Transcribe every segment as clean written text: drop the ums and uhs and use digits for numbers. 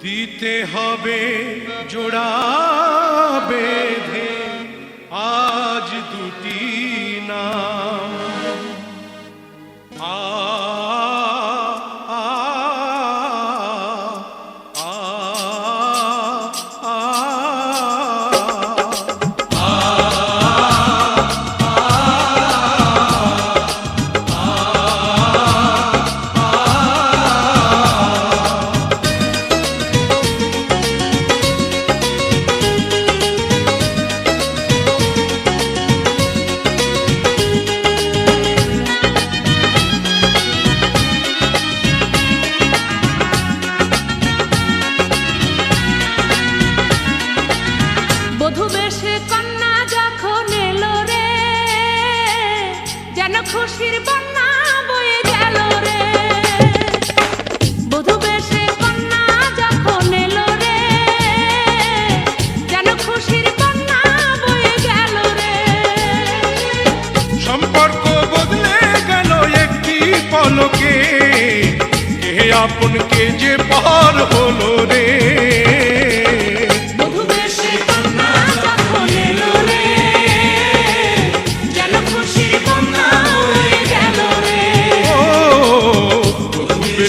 দিতে হবে জোড়া বেঁধে আজ দুটি নাম আ আ আ আ খুশির বন্যা বয়ে গেল রে বধূ বেশে কন্যা যখন এলো রে যেন খুশির বন্যা বয়ে গেল রে সম্পর্ক বদলে গেল একটি পলকে কে আপন কে যে পার হলো রে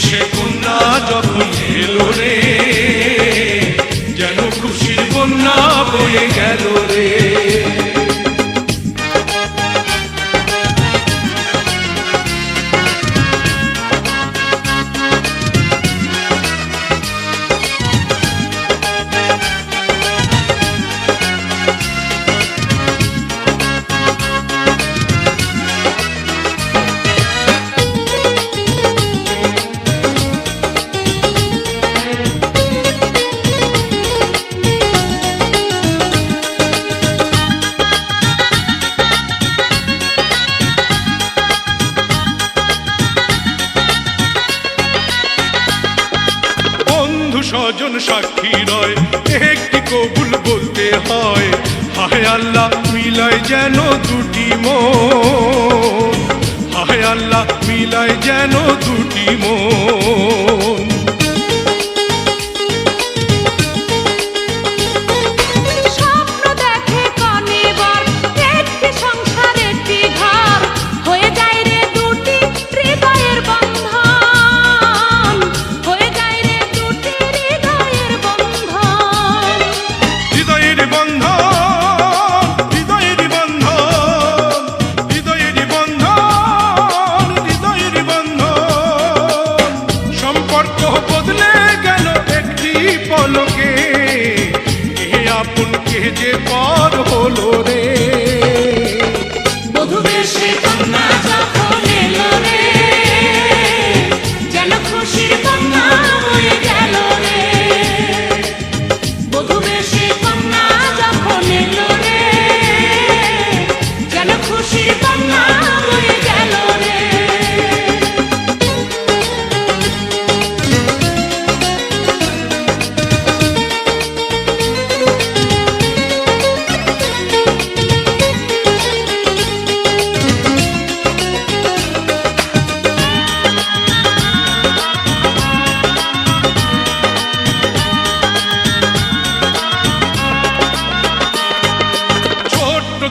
সে কন্যা যখন এলো রে যেন খুশির বন্যা বয়ে গেল রে স্বজন সাক্ষী রয় একটি কবুল বলতে হয় হায় আল্লাহ মিলায় যেন দুটি মন হায় আল্লাহ মিলায় যেন দুটি মন যে পার হলো রে বধূ বেশে কন্যা যখন এলো রে যেন খুশির বন্যা বয়ে গেল রে বধূ বেশে কন্যা যখন এলো রে যেন খুশির বন্যা বয়ে গেল রে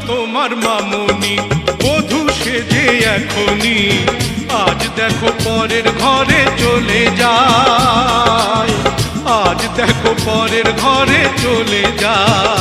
তোমার মামনি বধূ সেজে এখনি আজ দেখো পরের ঘরে চলে যায় আজ দেখো পরের ঘরে চলে যায়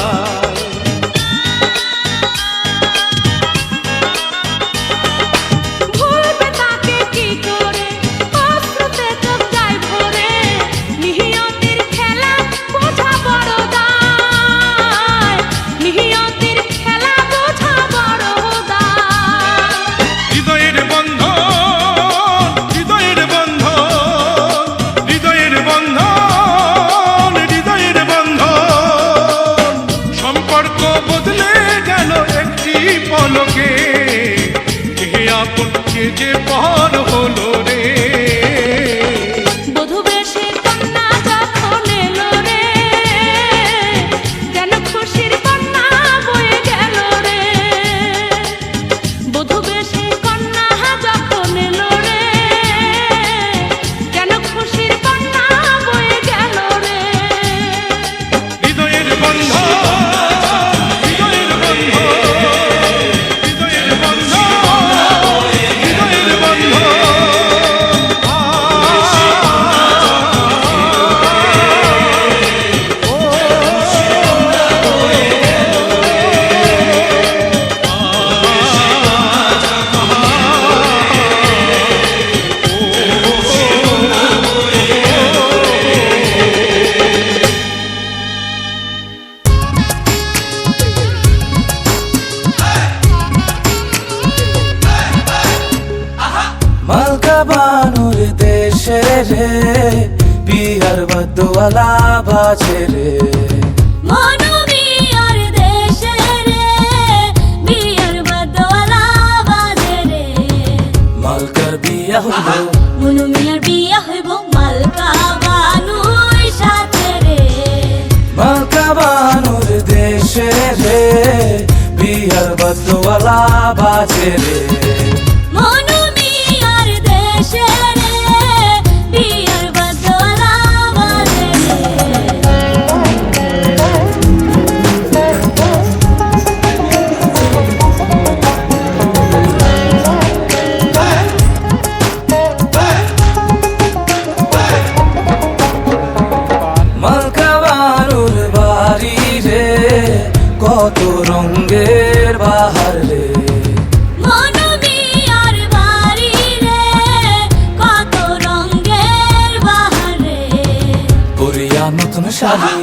রে বিয়ার বদওয়ালা বাজে রে মনুমিয়ার দেশে রে বিয়ার বদওয়ালা বাজে রে মালকার বিয়া হইল মনুমিয়ার বিয়া হইব মালকা বানুর সাথে রে মালকা বানুর দেশে রে বিয়ার বদওয়ালা বাজে রে মনুমিয়ার দেশে রে বিয়ার বদওয়ালা বাজে মালকা বানুর বাড়ি রে কত রঙের বাহার রে মনুমিয়ার বাড়ি রে কত রঙের বাহারে পুরিয়া নতুন শাড়ি